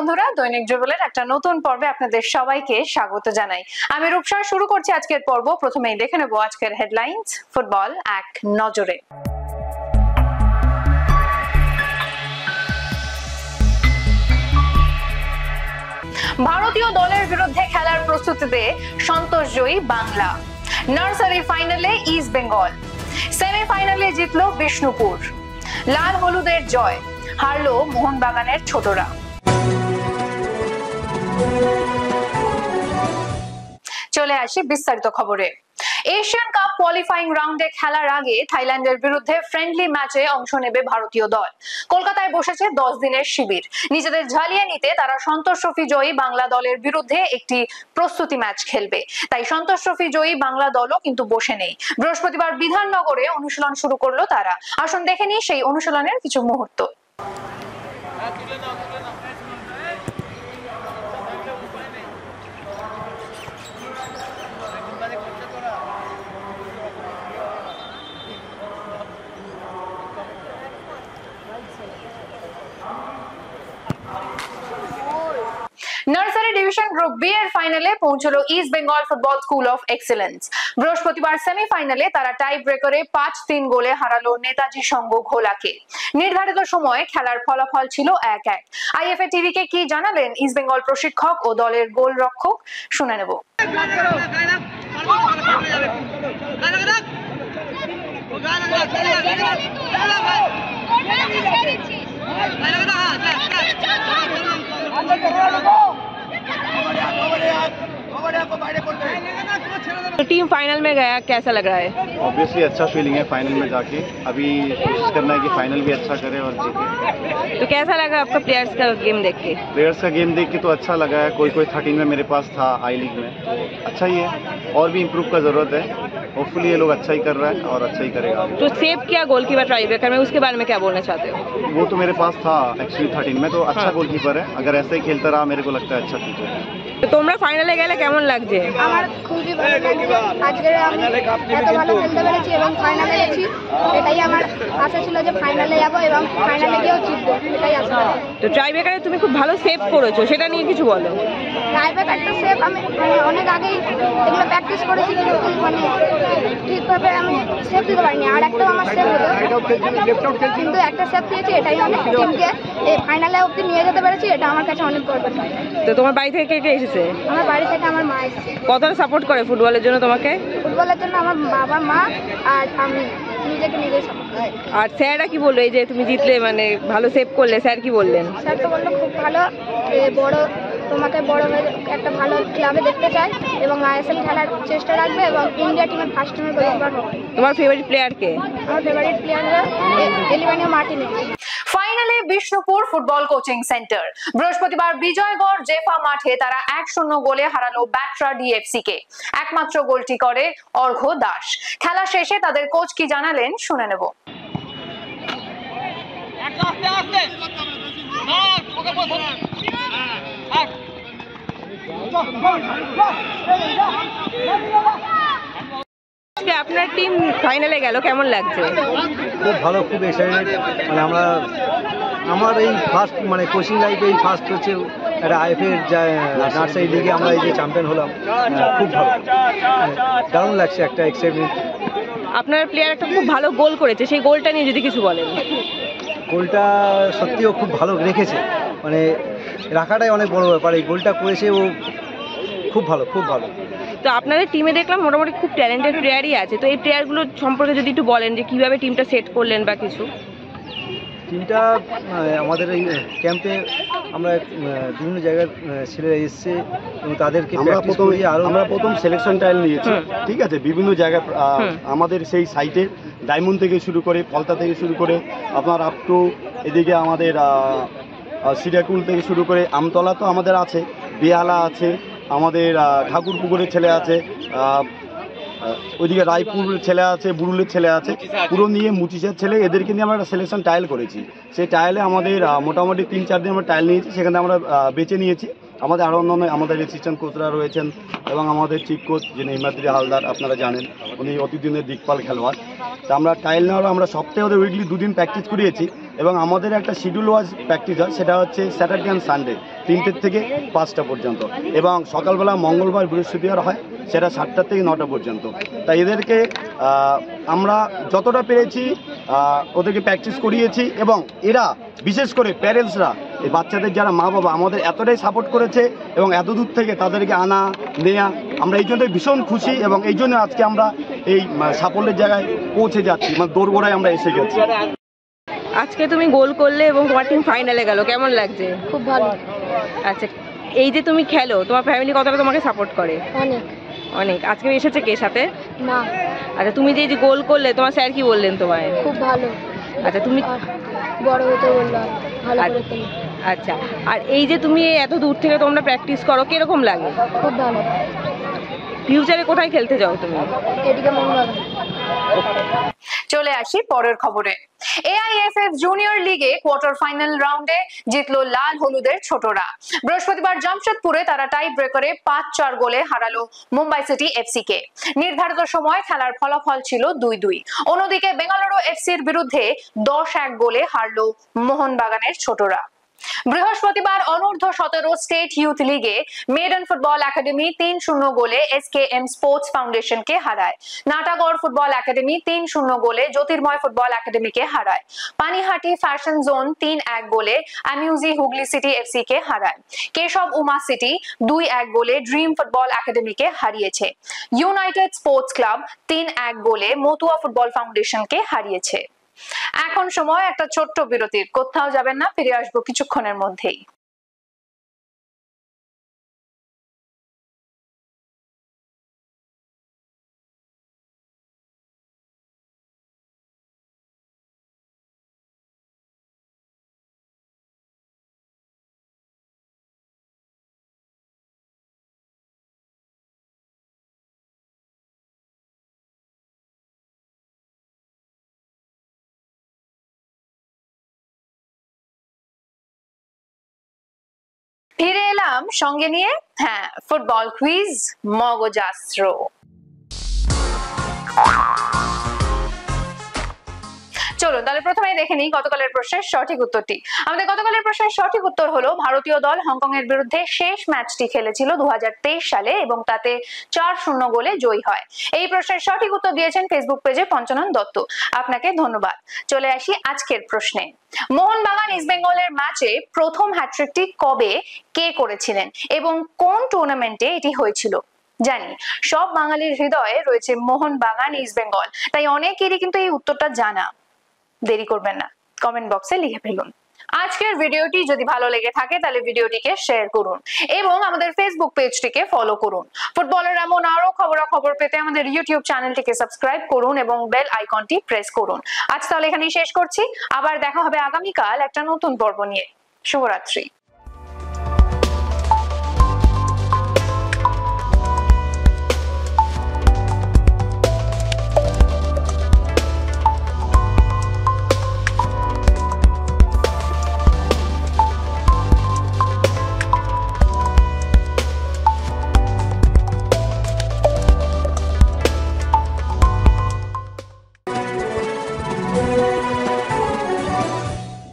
বন্ধুরা, দৈনিক যুগলের একটা নতুন পর্বে আপনাদের সবাইকে স্বাগত জানাই। আমি রূপসা শুরু করছি আজকের পর্ব। প্রথমেই দেখে নেব আজকের হেডলাইন্স। ফুটবল এক নজরে। ভারতীয় দলের বিরুদ্ধে খেলার প্রস্তুতিতে সন্তোষজয়ী বাংলা। নার্সারি ফাইনালে ইস্ট বেঙ্গল, সেমিফাইনালে জিতলো বিষ্ণুপুর। লাল হলুদের জয়, হারলো মোহনবাগানের ছোটরা। চলে আসি বিস্তারিত খবরে। এশিয়ান কাপ কোয়ালিফাইং রাউন্ডে খেলার আগে থাইল্যান্ডের বিরুদ্ধে ফ্রেন্ডলি ম্যাচে অংশ নেবে ভারতীয় দল। কলকাতায় বসেছে 10 দিনের শিবির। নিজেদের ঝালিয়ে নিতে তারা সন্তোষ ট্রফি জয়ী বাংলা দলের বিরুদ্ধে একটি প্রস্তুতি ম্যাচ খেলবে। তাই সন্তোষ ট্রফি জয়ী বাংলা দলও কিন্তু বসে নেই। বৃহস্পতিবার বিধাননগরে অনুশীলন শুরু করলো তারা। আসুন দেখে নিই সেই অনুশীলনের কিছু মুহূর্ত। নার্সারি ডিভিশন গ্রুপ বি এর ফাইনালে পৌঁছলো East Bengal Football School of Excellence. বৃহস্পতিবার সেমিফাইনালে তারা টাই ব্রেকারে 5-3 গোলে হারালো নেতাজি সংঘ ঘোলাকে। নির্ধারিত সময়ে খেলার ফলাফল ছিল 1-1। আইএফএ টিভিকে কি জানালেন ইস্ট বেঙ্গল প্রশিক্ষক ও দলের গোলরক্ষক, শুনে নেব। तो टीम फाइनल में गया, कैसा लग रहा है? ऑब्वियसली अच्छा फीलिंग है फाइनल में जाके। अभी कोशिश करना है कि फाइनल भी अच्छा करे और जीते। तो कैसा लगा आपका प्लेयर्स का गेम देख के? प्लेयर्स का गेम देख के तो अच्छा लगा है। कोई 13 में मेरे पास था आई लीग में, अच्छा ही है। और भी इम्प्रूव का जरूरत है। होपफुली ये लोग अच्छा ही कर रहा है और अच्छा ही करेगा। तो सेव किया गोलकीपर ट्राई ब्रेकर में, उसके बारे में क्या बोलना चाहते हो? वो तो मेरे पास था एक्चुअली 13 में, तो अच्छा गोलकीपर है। अगर ऐसे ही खेलता रहा मेरे को लगता है अच्छा फ्यूचर है। তো তোমরা ফাইনালে গেলে কেমন লাগছে? আমার খুবই ভালো লাগছে। আজকে আমি এত ভালো খেলতে পেরেছি এবং ফাইনালে গেছি। এটাই আমার আশা ছিল যে ফাইনালে যাব এবং ফাইনালে গিয়েও জিতবো, এটাই আশা। তো ট্রাই ব্রেকারে তুমি খুব ভালো সেভ করেছো, সেটা নিয়ে কিছু বলো। ট্রাই ব্রেকারটা সেভ আমি অনেক আগেই এগুলো প্র্যাকটিস করেছি, কিন্তু ঠিকভাবে আমি সেভ দিতে পারিনি। আর একটাও আমার সেভ হতো, কিন্তু একটা সেভ দিয়েছি, এটাই অনেক। টিমকে এই ফাইনালে অবধি নিয়ে যেতে পেরেছি, এটা আমার কাছে অনেক গর্বের। তো তোমার বাড়ি থেকে কে কে এসেছে? আমার বাড়ি থেকে আমার মা এসেছে। কতটা সাপোর্ট করে ফুটবলের জন্য তোমাকে? ফুটবলের জন্য আমার বাবা, মা আর আমি নিজেকে নিজেই সাপোর্ট করি। আর স্যাররা কি বললো, এই যে তুমি জিতলে, মানে ভালো সেভ করলে, স্যার কি বললেন? স্যার তো বললো খুব ভালো, বড় তোমাকে বড় হয়ে একটা ভালো ক্লাবে দেখতে চাই এবং আইএসএল খেলার চেষ্টা রাখবে এবং ইন্ডিয়া টিমের ফার্স্ট টিমের গোলকিপার হবে। তোমার ফেভারিট প্লেয়ার কে? আমার ফেভারিট প্লেয়ার এলিভানিও মার্টিনেজ। ফাইনালে বিষ্ণুপুর ফুটবল কোচিং সেন্টার। বৃহস্পতিবার বিজয়গড় জেফা মাঠে তারা 1-0 গোলে হারালো ব্যাটরা ডিএফসি কে। একমাত্র গোলটি করে অর্ঘ্য দাস। খেলা শেষে তাদের কোচ কি জানালেন, শুনে নেব। আপনার টিম ফাইনালে গেল, কেমন লাগছে? খুব ভালো, খুব এক্সাইটেড। মানে আমার এই ফার্স্ট মানে কোচিং লাইফে এই ফার্স্ট হচ্ছে একটা আইএফএর নার্সারি লিগে আমরা এই যে চ্যাম্পিয়ন হলাম, খুব ভালো, দারুণ লাগছে, একটা এক্সাইটমেন্ট। আপনার প্লেয়ার একটা খুব ভালো গোল করেছে, সেই গোলটা নিয়ে যদি কিছু বলেন। গোলটা সত্যিও খুব ভালো রেখেছে, মানে রাখাটাই অনেক বড় ব্যাপার। এই গোলটা করেছে ও, খুব ভালো, খুব ভালো। তো আপনাদের টিমে দেখলাম মোটামুটি খুব ট্যালেন্টেড প্লেয়ারই আছে। তো এই প্লেয়ারগুলো সম্পর্কে যদি একটু বলেন যে কিভাবে টিমটা সেট করলেন বা কিছু। টিমটা আমাদের এই ক্যাম্পে আমরা বিভিন্ন জায়গার ছেলেরা এসছে এবং তাদেরকে আমরা প্রথম সিলেকশন ট্রায়াল নিয়েছি, ঠিক আছে, বিভিন্ন জায়গায় আমাদের সেই সাইটে ডায়মন্ড থেকে শুরু করে, ফলতা থেকে শুরু করে, আপনার আপ টু এদিকে আমাদের সিরাকুল থেকে শুরু করে আমতলা তো আমাদের আছে, বেহালা আছে, আমাদের ঠাকুরপুকুরের ছেলে আছে, ওইদিকে রায়পুরের ছেলে আছে, বুরুলের ছেলে আছে, পুরো নিয়ে মুচিসের ছেলে, এদেরকে নিয়ে আমরা একটা সিলেকশন ট্রায়াল করেছি। সেই ট্রায়ালে আমাদের মোটামুটি 3-4 দিন আমরা ট্রায়াল নিয়েছি, সেখানে আমরা বেছে নিয়েছি। আমাদের আরও অন্যান্য আমাদের অ্যাসিস্ট্যান্ট কোচরা রয়েছেন এবং আমাদের চিফ কোচ যিনি হিমাদ্রি হালদার, আপনারা জানেন, উনি অতিদিনের দিকপাল খেলোয়াড়। তা আমরা ট্রায়াল নেওয়ার আমরা সপ্তাহে ওদের উইকলি 2 দিন প্র্যাকটিস করিয়েছি এবং আমাদের একটা শিডিউল ওয়াইজ প্র্যাকটিস হয়, সেটা হচ্ছে স্যাটারডে অ্যান্ড সানডে 3টে থেকে 5টা পর্যন্ত, এবং সকালবেলা মঙ্গলবার বৃহস্পতিবার হয় সেটা 7টা থেকে 9টা পর্যন্ত। তাই এদেরকে আমরা যতটা পেরেছি ওদেরকে প্র্যাকটিস করিয়েছি, এবং এরা বিশেষ করে প্যারেন্টসরা এই বাচ্চাদের যারা মা বাবা আমাদের এতটাই সাপোর্ট করেছে এবং এত দূর থেকে তাদেরকে আনা নেয়া, আমরা এই জন্যই ভীষণ খুশি এবং এই জন্য আজকে আমরা এই সাফল্যের জায়গায় পৌঁছে যাচ্ছি, মানে দোরগোড়ায় আমরা এসে গেছি। আজকে তুমি গোল করলে এবং তোমার টিম ফাইনালে গেল, কেমন লাগছে? খুব ভালো। আচ্ছা, এই যে তুমি খেলো, তোমার ফ্যামিলি কতটা তোমাকে সাপোর্ট করে? অনেক। অনেক। আজকে এসেছে কে সাথে? না। আচ্ছা, তুমি যে গোল করলে তোমার স্যার কি বললেন তোমায়? খুব ভালো। আচ্ছা, তুমি বড় হতে বললাম, ভালো করে খেলি। আচ্ছা, আর এই যে তুমি এত দূর থেকে তোমরা প্র্যাকটিস করো, কিরকম লাগে? খুব ভালো। ফিউচারে কোথায় খেলতে যাও তুমি? এদিকে মোহনবাগান। চলে আসি পরের খবরে। AIFF জুনিয়র লিগে কোয়ার্টার ফাইনাল রাউন্ডে জিতলো লাল হলুদের ছোটরা। বৃহস্পতিবার জামশেদপুরে তারা টাই ব্রেকারে 5-4 গোলে হারালো মুম্বাই সিটি এফসি কে। নির্ধারিত সময় খেলার ফলাফল ছিল 2-2। অন্যদিকে বেঙ্গালুরু এফসির বিরুদ্ধে 10-1 গোলে হারলো মোহনবাগানের ছোটরা। বৃহস্পতিবার অনূর্ধ্ব 17 স্টেট ইউথ লিগে মেডেন ফুটবল একাডেমি 3-0 গোলে SKM স্পোর্টস ফাউন্ডেশনকে হারায়। নাটাগড় ফুটবল একাডেমি 3-0 গোলে জ্যোতির্ময় ফুটবল একাডেমিকে হারায়। পানিহাটি ফ্যাশন জোন 3-1 গোলে অ্যামিউজি হুগলি সিটি এফসি কে হারায়। কেশব উমা সিটি 2-1 গোলে ড্রিম ফুটবল একাডেমিকে হারিয়েছে। ইউনাইটেড স্পোর্টস ক্লাব 3-1 গোলে মতুয়া ফুটবল ফাউন্ডেশনকে হারিয়েছে। এখন সময় একটা ছোট্ট বিরতির, কোথাও যাবেন না, ফিরে আসবো কিছুক্ষণের মধ্যেই। ফিরে এলাম সঙ্গে নিয়ে, হ্যাঁ, ফুটবল কুইজ মগজাস্ত্র। চলুন তাহলে প্রথমেই দেখে নিই গতকালের প্রশ্নের সঠিক উত্তরটি। আমাদের গতকালের প্রশ্নের সঠিক উত্তর হলো ভারতীয় দল হংকং এর বিরুদ্ধে শেষ ম্যাচটি খেলেছিল 2023 সালে এবং তাতে 4-0 গোলে জয়ী হয়। এই প্রশ্নের সঠিক উত্তর দিয়েছেন ফেসবুক পেজে পঞ্চানন দত্ত, আপনাকে ধন্যবাদ। চলে আসি আজকের প্রশ্নে। মোহনবাগান ইস্ট বেঙ্গলের ম্যাচে প্রথম হ্যাট্রিকটি কবে কে করেছিলেন এবং কোন টুর্নামেন্টে এটি হয়েছিল? জানি সব বাঙালির হৃদয়ে রয়েছে মোহনবাগান ইস্ট বেঙ্গল, তাই অনেকেরই কিন্তু এই উত্তরটা জানা। দেরি করবেন না, কমেন্ট বক্সে লিখে ফেলুন। আজকের ভিডিওটি যদি ভালো লেগে থাকে তাহলে ভিডিওটিকে শেয়ার করুন এবং আমাদের ফেসবুক পেজটিকে ফলো করুন। ফুটবলের এমন আরো খবর পেতে আমাদের ইউটিউব চ্যানেলটিকে সাবস্ক্রাইব করুন এবং বেল আইকনটি প্রেস করুন। আজ তাহলে এখানেই শেষ করছি, আবার দেখা হবে আগামীকাল একটা নতুন পর্ব নিয়ে। শুভরাত্রি।